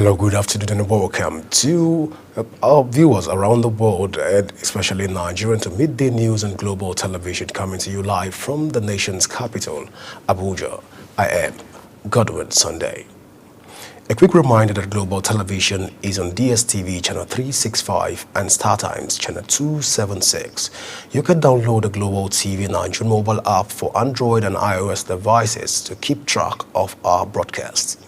Hello, good afternoon and welcome to our viewers around the world, and especially in Nigeria, to midday news and global television coming to you live from the nation's capital, Abuja. I am Godwin Sunday. A quick reminder that global television is on DSTV channel 365 and StarTimes channel 276. You can download the Global TV Nigerian mobile app for Android and iOS devices to keep track of our broadcasts.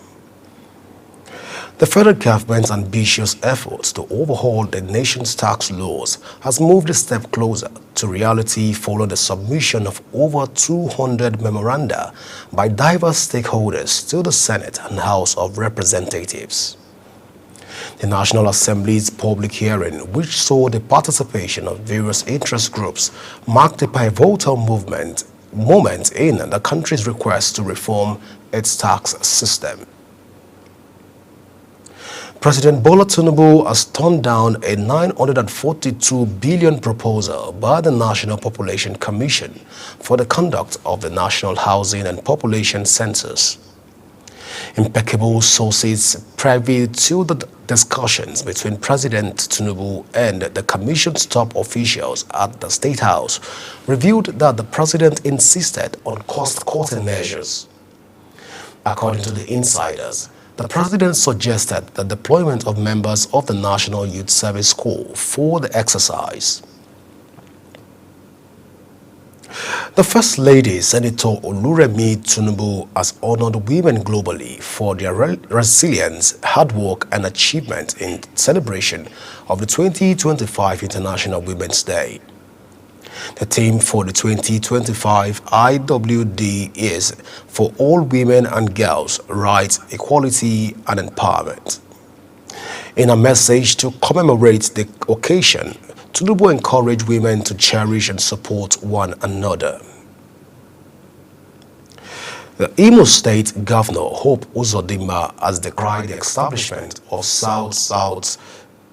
The federal government's ambitious efforts to overhaul the nation's tax laws has moved a step closer to reality following the submission of over 200 memoranda by diverse stakeholders to the Senate and House of Representatives. The National Assembly's public hearing, which saw the participation of various interest groups, marked a pivotal moment in the country's request to reform its tax system. President Bola Tinubu has turned down a 942 billion proposal by the National Population Commission for the conduct of the National Housing and Population Census. Impeccable sources privy to the discussions between President Tinubu and the Commission's top officials at the State House revealed that the President insisted on cost-cutting measures. According to the insiders, the President suggested the deployment of members of the National Youth Service Corps for the exercise. The First Lady, Senator Oluremi Tinubu, has honored women globally for their resilience, hard work, and achievement in celebration of the 2025 International Women's Day. The theme for the 2025 IWD is For All Women and Girls, Rights, Equality and Empowerment. In a message to commemorate the occasion, Tinubu encouraged women to cherish and support one another. The Imo State Governor, Hope Uzodinma, has decried the establishment of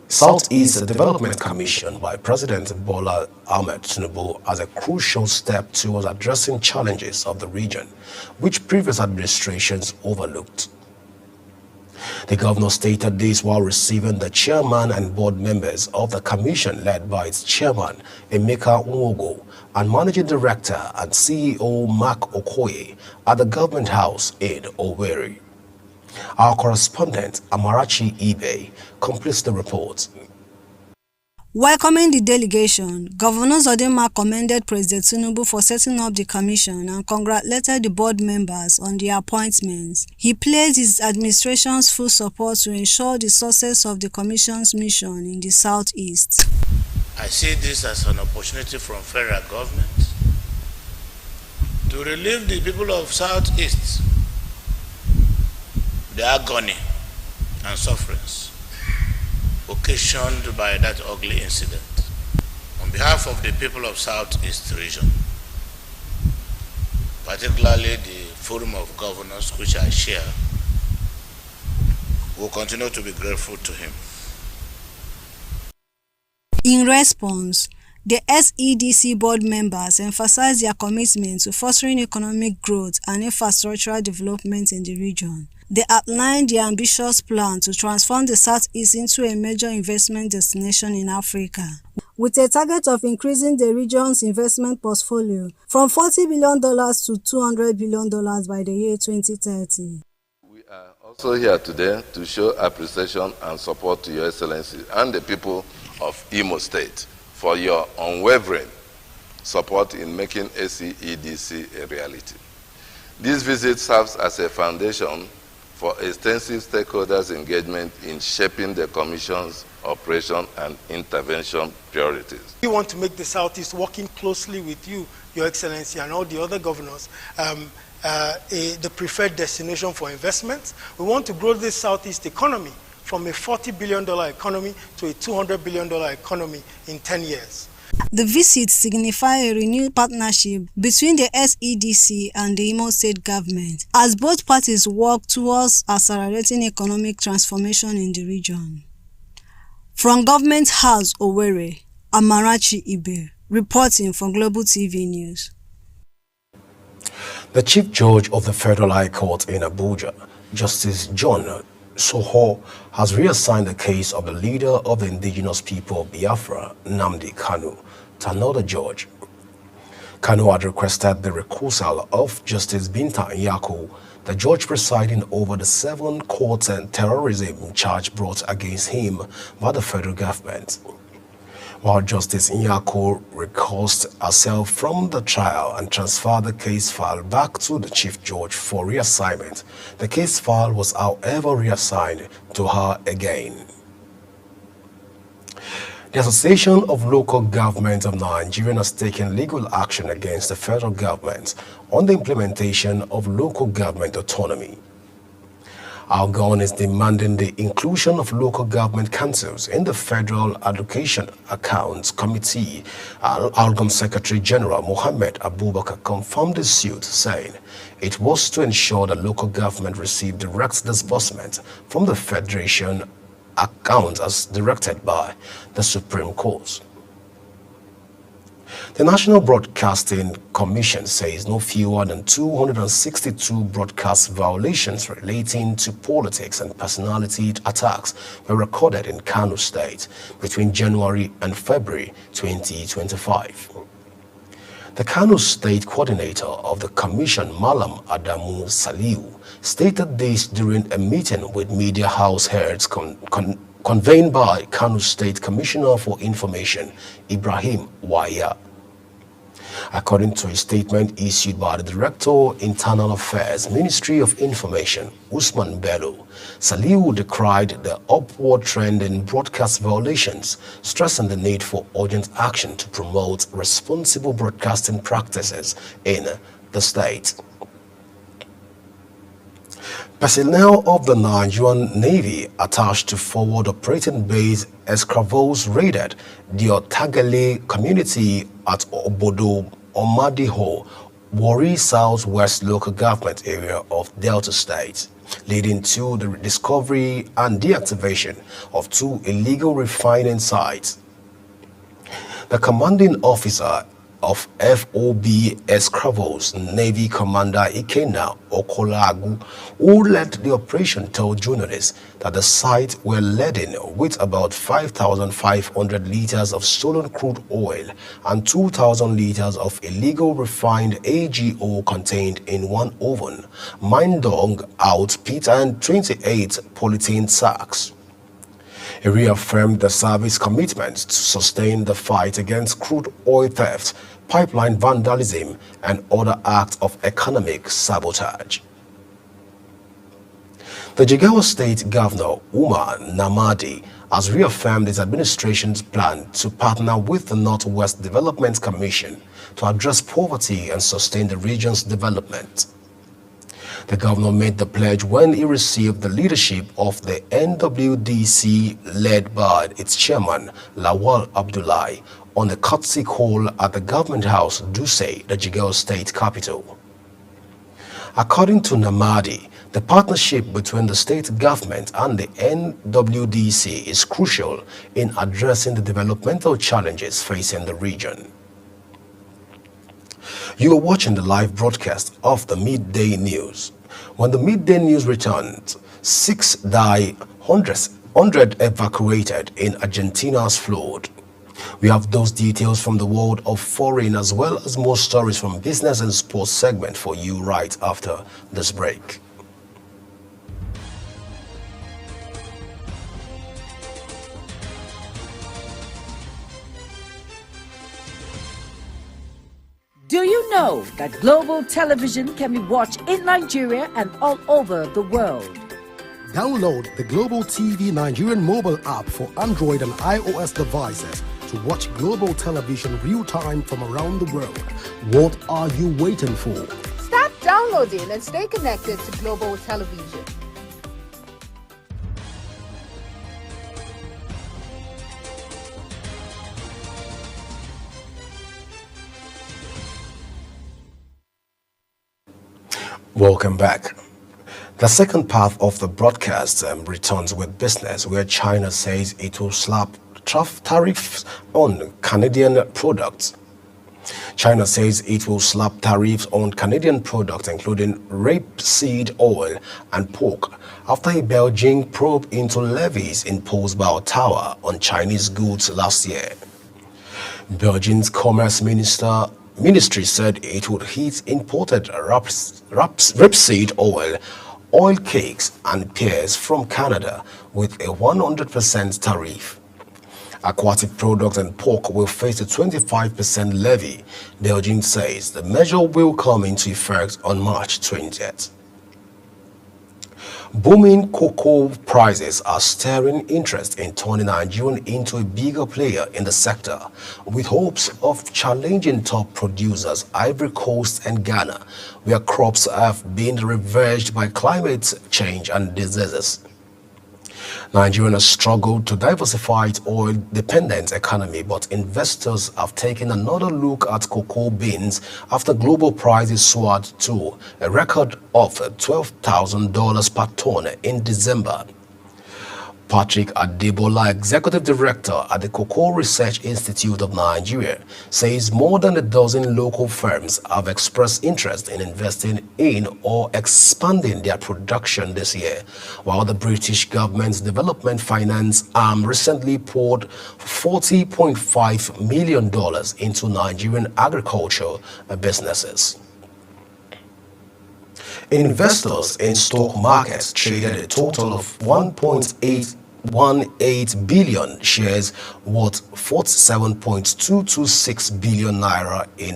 Southeast Development Commission by President Bola Ahmed Tinubu as a crucial step towards addressing challenges of the region, which previous administrations overlooked. The governor stated this while receiving the chairman and board members of the commission led by its chairman, Emeka Nwogo, and managing director and CEO Mark Okoye at the government house in Owerri. Our correspondent, Amarachi Ibe, completes the report. Welcoming the delegation, Governor Uzodinma commended President Tinubu for setting up the commission and congratulated the board members on their appointments. He pledged his administration's full support to ensure the success of the commission's mission in the southeast. I see this as an opportunity from federal government to relieve the people of southeast the agony and sufferings occasioned by that ugly incident. On behalf of the people of Southeast region, particularly the Forum of Governors, which I share, will continue to be grateful to him. In response, the SEDC board members emphasized their commitment to fostering economic growth and infrastructural development in the region. They outlined their ambitious plan to transform the Southeast into a major investment destination in Africa, with a target of increasing the region's investment portfolio from $40 billion to $200 billion by the year 2030. We are also here today to show appreciation and support to Your Excellency and the people of Imo State for your unwavering support in making SEDC a reality. This visit serves as a foundation for extensive stakeholders' engagement in shaping the Commission's operation and intervention priorities. We want to make the Southeast, working closely with you, Your Excellency, and all the other governors, the preferred destination for investments. We want to grow this Southeast economy from a $40 billion economy to a $200 billion economy in 10 years. The visit signifies a renewed partnership between the SEDC and the Imo State government, as both parties work towards accelerating economic transformation in the region. From Government House, Owerri, Amarachi Ibe, reporting for Global TV News. The Chief Judge of the Federal High Court in Abuja, Justice John Soho has reassigned the case of the leader of the indigenous people of Biafra, Nnamdi Kanu, to another judge. Kanu had requested the recusal of Justice Binta Nyako, the judge presiding over the 7 court and terrorism charge brought against him by the federal government. While Justice Nyako recused herself from the trial and transferred the case file back to the Chief Judge for reassignment, the case file was however reassigned to her again. The Association of Local Governments of Nigeria has taken legal action against the federal government on the implementation of local government autonomy. Algon is demanding the inclusion of local government councils in the Federal Education Accounts Committee. Algon Secretary General Mohammed Abubakar confirmed the suit, saying it was to ensure that local government received direct disbursement from the Federation accounts as directed by the Supreme Court. The National Broadcasting Commission says no fewer than 262 broadcast violations relating to politics and personality attacks were recorded in Kano State between January and February 2025. The Kano State Coordinator of the Commission, Malam Adamu Saliu, stated this during a meeting with media house heads convened by Kano State Commissioner for Information, Ibrahim Waya. According to a statement issued by the Director, Internal Affairs, Ministry of Information, Usman Bello, Saliu decried the upward trend in broadcast violations, stressing the need for urgent action to promote responsible broadcasting practices in the state. Personnel of the Nigerian Navy attached to Forward Operating Base Escravos raided the Otagale community at Obodo Omadiho, Warri Southwest local government area of Delta State, leading to the discovery and deactivation of 2 illegal refining sites. The commanding officer of FOB Escravos, Navy Commander Ikenna Okolagu, who led the operation, told journalists that the sites were laden with about 5,500 liters of stolen crude oil and 2,000 liters of illegal refined AGO contained in 1 oven, mine dug out pit and 28 polythene sacks. He reaffirmed the service's commitment to sustain the fight against crude oil theft, pipeline vandalism, and other acts of economic sabotage. The Jigawa State Governor, Umar Namadi, has reaffirmed his administration's plan to partner with the Northwest Development Commission to address poverty and sustain the region's development. The governor made the pledge when he received the leadership of the NWDC led by its chairman, Lawal Abdullahi, on the courtesy call at the Government House, Duse, the Jigawa State capital. According to Namadi, the partnership between the state government and the NWDC is crucial in addressing the developmental challenges facing the region. You are watching the live broadcast of the Midday News. When the Midday News returns, 6 die, 100 evacuated in Argentina's flood. We have those details from the world of foreign as well as more stories from business and sports segment for you right after this break. Do you know that global television can be watched in Nigeria and all over the world? Download the Global TV Nigerian mobile app for Android and iOS devices to watch global television real-time from around the world. What are you waiting for? Start downloading and stay connected to global television. Welcome back. The second part of the broadcast returns with business, where China says it will slap tariffs on Canadian products. China says it will slap tariffs on Canadian products, including rapeseed oil and pork, after a Beijing probe into levies imposed by Ottawa on Chinese goods last year. Beijing's Commerce Ministry said it would hit imported rapeseed oil cakes and pears from Canada with a 100% tariff. Aquatic products and pork will face a 25% levy. Beijing says the measure will come into effect on March 20th. Booming cocoa prices are stirring interest in turning Nigeria into a bigger player in the sector, with hopes of challenging top producers Ivory Coast and Ghana, where crops have been ravaged by climate change and diseases. Nigeria has struggled to diversify its oil-dependent economy, but investors have taken another look at cocoa beans after global prices soared to a record of $12,000 per ton in December. Patrick Adebola, Executive Director at the Cocoa Research Institute of Nigeria, says more than a dozen local firms have expressed interest in investing in or expanding their production this year, while the British government's development finance arm recently poured $40.5 million into Nigerian agriculture businesses. Investors in stock markets traded a total of 1.818 billion shares worth 47.226 billion naira in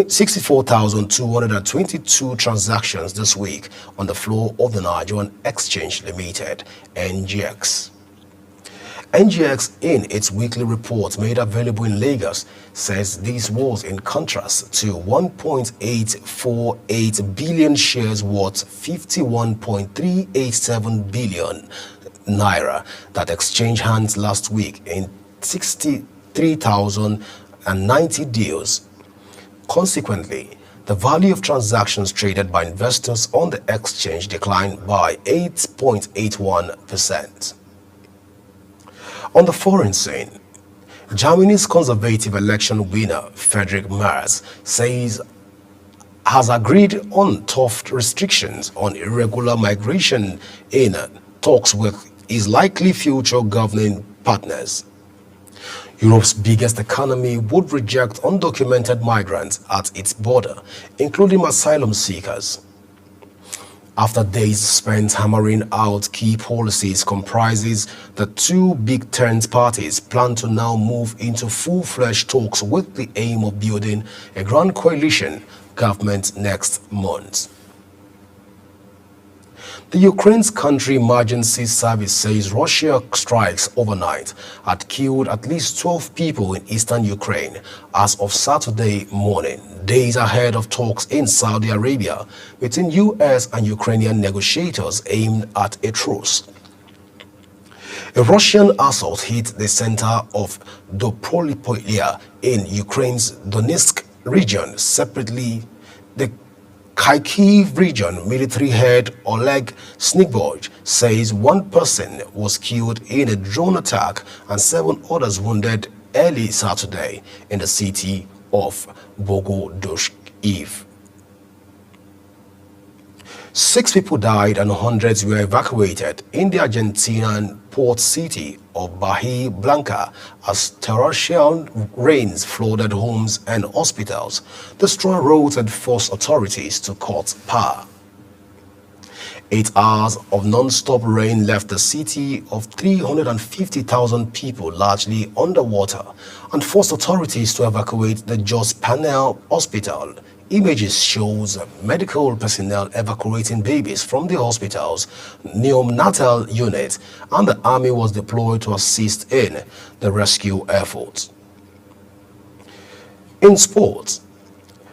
64,222 transactions this week on the floor of the Nigerian Exchange Limited, NGX. NGX, in its weekly report made available in Lagos, says this was in contrast to 1.848 billion shares worth 51.387 billion naira that exchanged hands last week in 63,090 deals. Consequently, the value of transactions traded by investors on the exchange declined by 8.81%. On the foreign scene, Germany's conservative election winner, Friedrich Merz, has agreed on tough restrictions on irregular migration in talks with his likely future governing partners. Europe's biggest economy would reject undocumented migrants at its border, including asylum seekers. After days spent hammering out key policies comprises, the two big tent parties plan to now move into full-fledged talks with the aim of building a grand coalition government next month. The Ukraine's country emergency service says Russia strikes overnight had killed at least 12 people in eastern Ukraine as of Saturday morning, days ahead of talks in Saudi Arabia between U.S. and Ukrainian negotiators aimed at a truce. A Russian assault hit the center of Dopolipolia in Ukraine's Donetsk region. Separately, the Kharkiv region military head Oleg Snigborg says one person was killed in a drone attack and 7 others wounded early Saturday in the city of Bogodukhiv. 6 people died and hundreds were evacuated in the Argentinian port city of Bahia Blanca as torrential rains flooded homes and hospitals, destroyed roads and forced authorities to cut power. 8 hours of non-stop rain left the city of 350,000 people largely underwater and forced authorities to evacuate the Jos Panel Hospital. Images shows medical personnel evacuating babies from the hospital's neonatal unit, and the army was deployed to assist in the rescue efforts. In sports,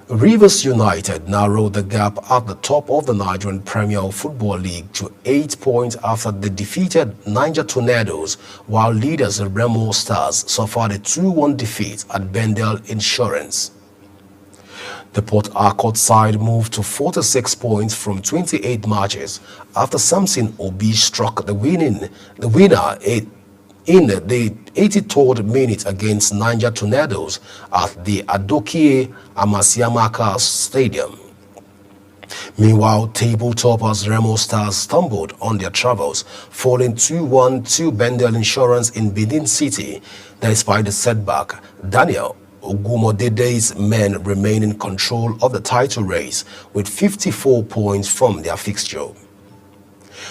Rivers United narrowed the gap at the top of the Nigerian Premier Football League to 8 points after they defeated Niger Tornadoes, while leaders Remo Stars suffered a 2-1 defeat at Bendel Insurance. The Port Harcourt side moved to 46 points from 28 matches after Samson Obi struck the winner in the 83rd minute against Niger Tornadoes at the Adokie Amasiamaka Stadium. Meanwhile, table toppers Remo Stars stumbled on their travels, falling 2-1 to Bendel Insurance in Benin City. Despite the setback, Daniel Ogumodede's men remain in control of the title race with 54 points from their fixture.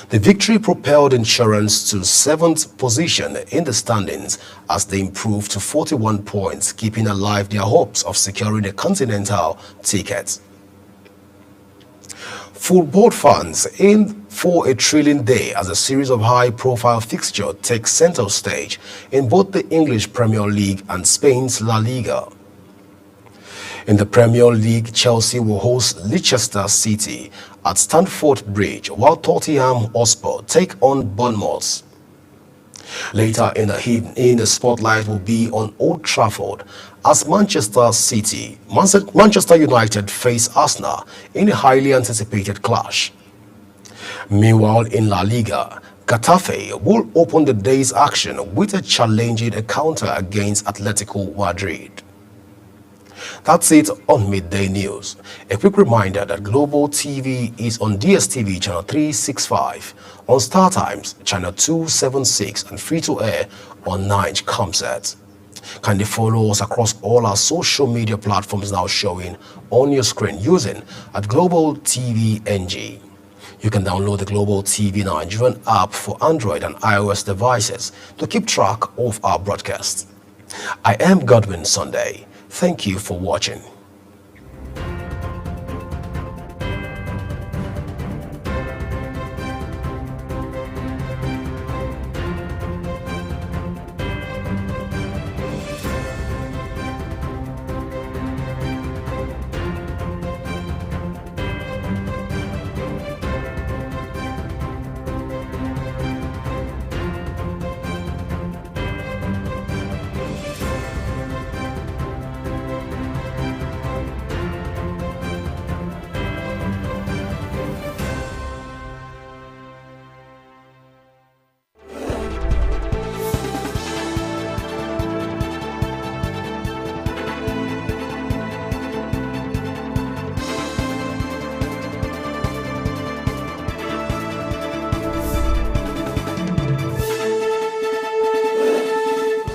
The victory propelled Insurance to 7th position in the standings as they improved to 41 points, keeping alive their hopes of securing a continental ticket. Football fans in for a thrilling day as a series of high-profile fixtures takes center stage in both the English Premier League and Spain's La Liga. In the Premier League, Chelsea will host Leicester City at Stamford Bridge, while Tottenham Hotspur take on Bournemouth. Later in the evening, the spotlight will be on Old Trafford as Manchester United face Arsenal in a highly anticipated clash. Meanwhile, in La Liga, Getafe will open the day's action with a challenging encounter against Atletico Madrid. That's it on Midday News. A quick reminder that Global TV is on DSTV channel 365, on StarTimes channel 276, and free-to-air on 9 Comsat. Kindly follow us across all our social media platforms now showing on your screen using @Global TV NG. You can download the Global TV Nigerian app for Android and iOS devices to keep track of our broadcasts. I am Godwin Sunday. Thank you for watching.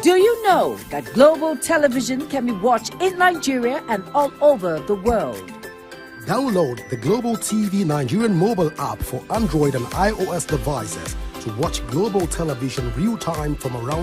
Do you know that Global Television can be watched in Nigeria and all over the world? Download the Global TV Nigerian mobile app for Android and iOS devices to watch Global Television real-time from around